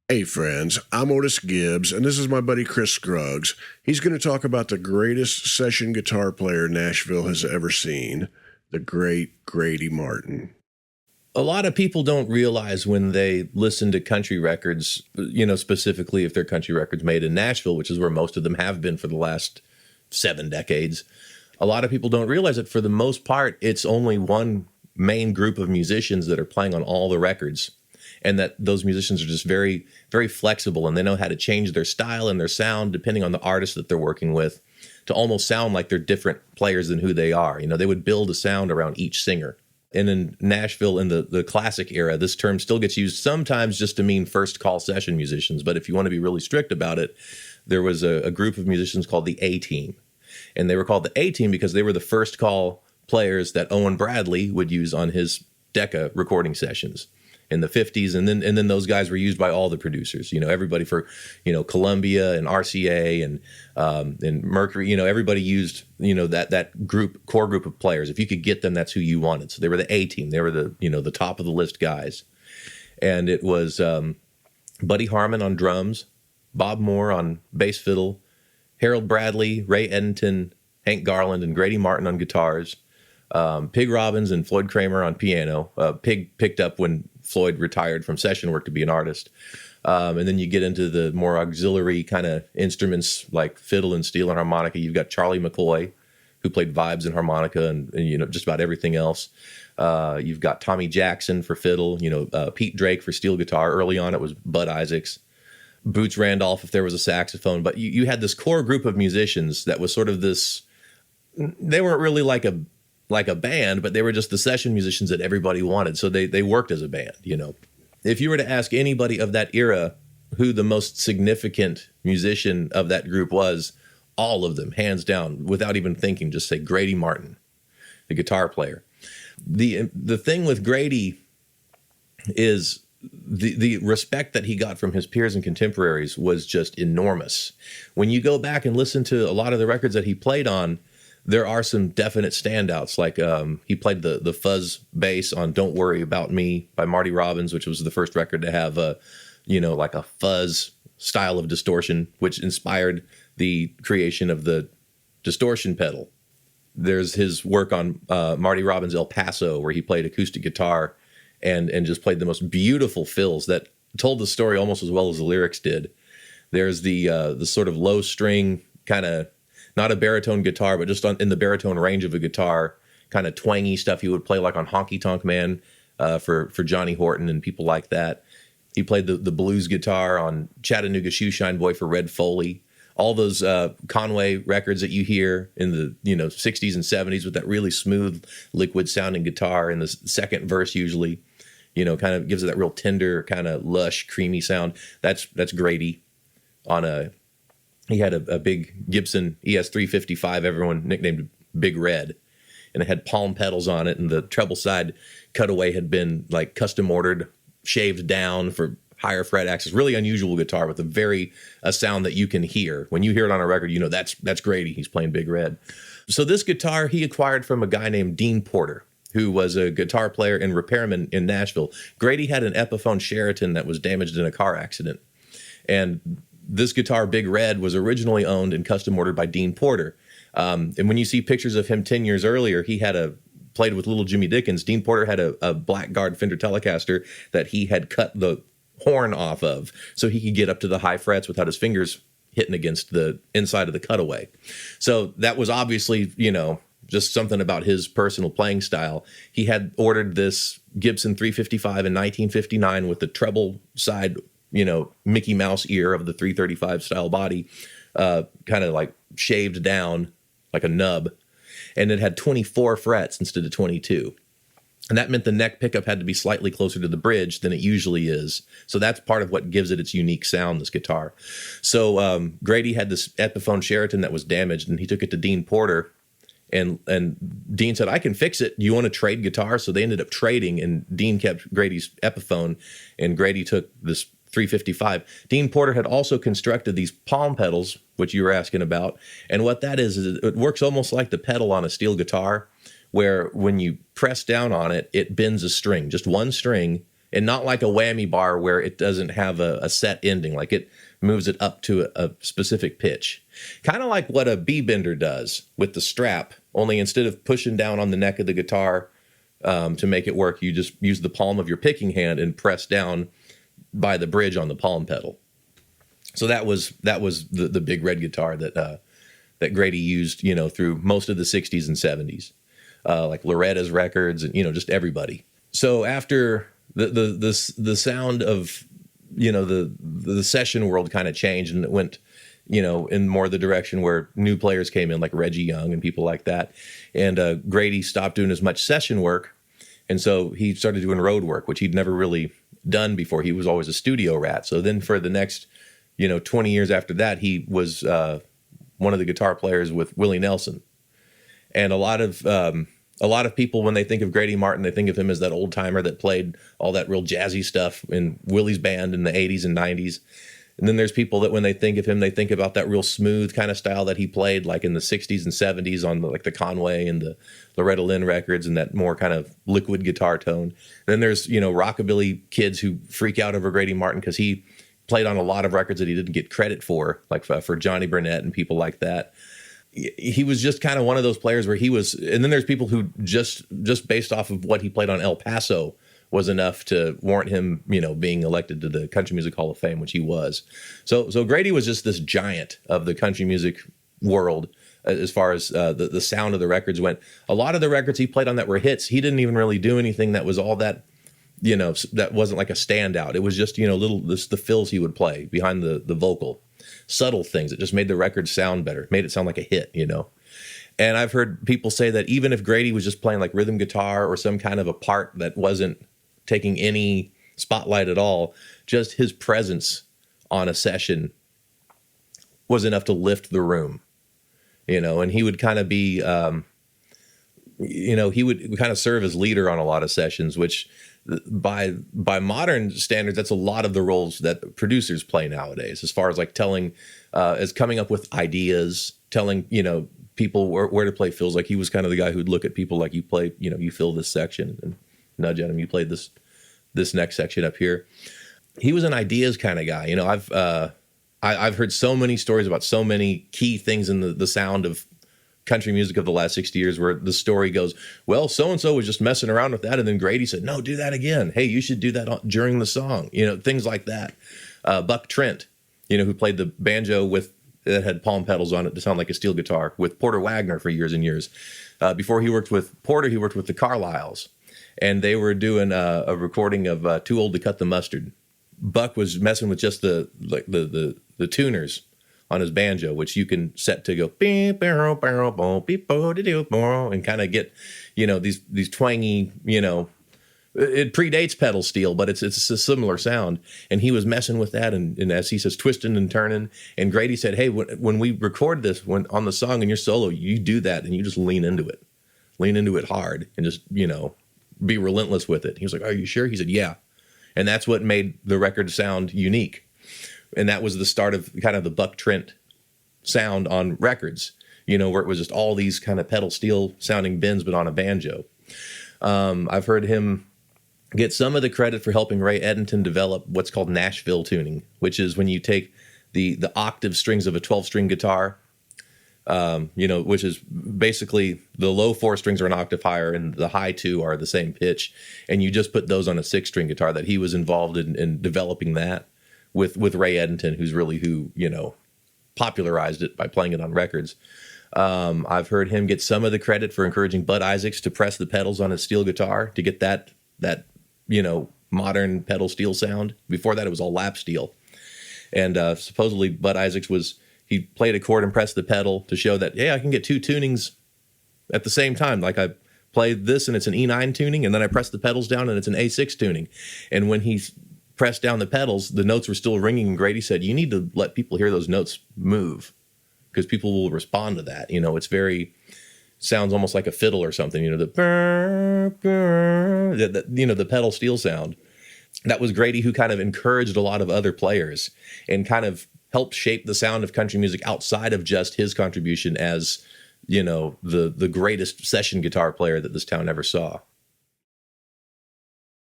Hey friends, I'm Otis Gibbs, and this is my buddy Chris Scruggs. He's going to talk about the greatest session guitar player Nashville has ever seen, the great Grady Martin. A lot of people don't realize when they listen to country records, specifically if they're country records made in Nashville, which is where most of them have been for the last 7 decades. A lot of people don't realize that for the most part, it's only one main group of musicians that are playing on all the records. And that those musicians are just very, very flexible, and they know how to change their style and their sound depending on the artist that they're working with to almost sound like they're different players than who they are. They would build a sound around each singer. And in Nashville, in the classic era, this term still gets used sometimes just to mean first call session musicians. But if you want to be really strict about it, there was a group of musicians called the ATeam. And they were called the ATeam because they were the first call players that Owen Bradley would use on his Decca recording sessions in the 50s, and then those guys were used by all the producers. Everybody for Columbia and RCA and Mercury. Everybody used that core group of players. If you could get them, that's who you wanted. So they were the ATeam. They were the top of the list guys, and it was Buddy Harmon on drums, Bob Moore on bass fiddle, Harold Bradley, Ray Edenton, Hank Garland, and Grady Martin on guitars. Pig Robbins and Floyd Kramer on piano. Pig picked up when Floyd retired from session work to be an artist. And then you get into the more auxiliary kind of instruments like fiddle and steel and harmonica. You've got Charlie McCoy, who played vibes and harmonica and just about everything else. You've got Tommy Jackson for fiddle, Pete Drake for steel guitar. Early on, it was Bud Isaacs. Boots Randolph if there was a saxophone. But you had this core group of musicians that was sort of this, they weren't really like a band, but they were just the session musicians that everybody wanted. So they worked as a band, If you were to ask anybody of that era who the most significant musician of that group was, all of them, hands down, without even thinking, just say Grady Martin, the guitar player. The thing with Grady is the respect that he got from his peers and contemporaries was just enormous. When you go back and listen to a lot of the records that he played on, there are some definite standouts, like he played the fuzz bass on "Don't Worry About Me" by Marty Robbins, which was the first record to have like a fuzz style of distortion, which inspired the creation of the distortion pedal. There's his work on Marty Robbins' El Paso, where he played acoustic guitar and just played the most beautiful fills that told the story almost as well as the lyrics did. There's the sort of low string kind of, not a baritone guitar, but just in the baritone range of a guitar, kind of twangy stuff he would play like on Honky Tonk Man for Johnny Horton and people like that. He played the blues guitar on Chattanooga Shoeshine Boy for Red Foley. All those Conway records that you hear in the 60s and 70s with that really smooth, liquid-sounding guitar in the second verse usually, kind of gives it that real tender, kind of lush, creamy sound. That's Grady on He had a big Gibson ES-355, everyone nicknamed Big Red, and it had palm pedals on it, and the treble side cutaway had been like custom ordered, shaved down for higher fret access. Really unusual guitar with a sound that you can hear. When you hear it on a record, that's Grady. He's playing Big Red. So this guitar he acquired from a guy named Dean Porter, who was a guitar player and repairman in Nashville. Grady had an Epiphone Sheraton that was damaged in a car accident, and this guitar, Big Red, was originally owned and custom ordered by Dean Porter. And when you see pictures of him 10 years earlier, he had played with Little Jimmy Dickens. Dean Porter had a Blackguard Fender Telecaster that he had cut the horn off of so he could get up to the high frets without his fingers hitting against the inside of the cutaway. So that was obviously, just something about his personal playing style. He had ordered this Gibson 355 in 1959 with the treble side Mickey Mouse ear of the 335 style body, kind of like shaved down like a nub. And it had 24 frets instead of 22. And that meant the neck pickup had to be slightly closer to the bridge than it usually is. So that's part of what gives it its unique sound, this guitar. So Grady had this Epiphone Sheraton that was damaged, and he took it to Dean Porter. And Dean said, "I can fix it. Do you want to trade guitars?" So they ended up trading, and Dean kept Grady's Epiphone, and Grady took this 355. Dean Porter had also constructed these palm pedals, which you were asking about. And what that is it works almost like the pedal on a steel guitar, where when you press down on it, it bends a string, just one string, and not like a whammy bar where it doesn't have a set ending. Like it moves it up to a specific pitch. Kind of like what a B-bender does with the strap, only instead of pushing down on the neck of the guitar to make it work, you just use the palm of your picking hand and press down by the bridge on the palm pedal. So that was the big red guitar that Grady used, through most of the 60s and 70s, like Loretta's records and, just everybody. So after the sound of, the session world kind of changed, and it went, in more the direction where new players came in, like Reggie Young and people like that. And Grady stopped doing as much session work. And so he started doing road work, which he'd never really done before. He was always a studio rat. So then for the next, 20 years after that, he was one of the guitar players with Willie Nelson. And a lot of people, when they think of Grady Martin, they think of him as that old timer that played all that real jazzy stuff in Willie's band in the 80s and 90s. And then there's people that when they think of him, they think about that real smooth kind of style that he played like in the 60s and 70s on the Conway and the Loretta Lynn records, and that more kind of liquid guitar tone. Then there's, rockabilly kids who freak out over Grady Martin because he played on a lot of records that he didn't get credit for, like for Johnny Burnett and people like that. He was just kind of one of those players where he was, and then there's people who just based off of what he played on El Paso was enough to warrant him, being elected to the Country Music Hall of Fame, which he was. So Grady was just this giant of the country music world as far as the sound of the records went. A lot of the records he played on that were hits, he didn't even really do anything that was all that, that wasn't like a standout. It was just, the fills he would play behind the vocal. Subtle things that just made the record sound better, made it sound like a hit, And I've heard people say that even if Grady was just playing like rhythm guitar or some kind of a part that wasn't taking any spotlight at all, just his presence on a session was enough to lift the room, and he would kind of be, he would kind of serve as leader on a lot of sessions, which by modern standards, that's a lot of the roles that producers play nowadays, as far as like telling, as coming up with ideas, telling, people where to play fills. Like he was kind of the guy who'd look at people like, you play, you fill this section, and nudge at him, you play this next section up here. He was an ideas kind of guy. I've heard so many stories about so many key things in the sound of country music of the last 60 years where the story goes, well, so-and-so was just messing around with that, and then Grady said, no, do that again. Hey, you should do that during the song. Things like that. Buck Trent, who played the banjo that had palm pedals on it to sound like a steel guitar, with Porter Wagner for years and years. Before he worked with Porter, he worked with the Carlisles, and they were doing a recording of Too Old to Cut the Mustard. Buck was messing with just the tuners on his banjo, which you can set to go and kind of get, these twangy, it predates pedal steel, but it's a similar sound. And he was messing with that, and as he says, twisting and turning. And Grady said, hey, when we record this, when on the song and your solo, you do that and you just lean into it hard, and just, be relentless with it. He was like, are you sure? He said, yeah. And that's what made the record sound unique. And that was the start of kind of the Buck Trent sound on records, where it was just all these kind of pedal steel sounding bends, but on a banjo. I've heard him get some of the credit for helping Ray Edenton develop what's called Nashville tuning, which is when you take the octave strings of a 12-string guitar, which is basically the low 4 strings are an octave higher and the high 2 are the same pitch. And you just put those on a 6-string guitar. That he was involved in developing that with Ray Edenton, who's really who, popularized it by playing it on records. I've heard him get some of the credit for encouraging Bud Isaacs to press the pedals on his steel guitar to get that modern pedal steel sound. Before that, it was all lap steel. And supposedly Bud Isaacs he played a chord and pressed the pedal to show that, I can get 2 tunings at the same time. Like I played this and it's an E9 tuning, and then I press the pedals down and it's an A6 tuning. And when he pressed down the pedals, the notes were still ringing, and Grady said, you need to let people hear those notes move, because people will respond to that. It's sounds almost like a fiddle or something, the pedal steel sound. That was Grady, who kind of encouraged a lot of other players and kind of helped shape the sound of country music outside of just his contribution as, the greatest session guitar player that this town ever saw.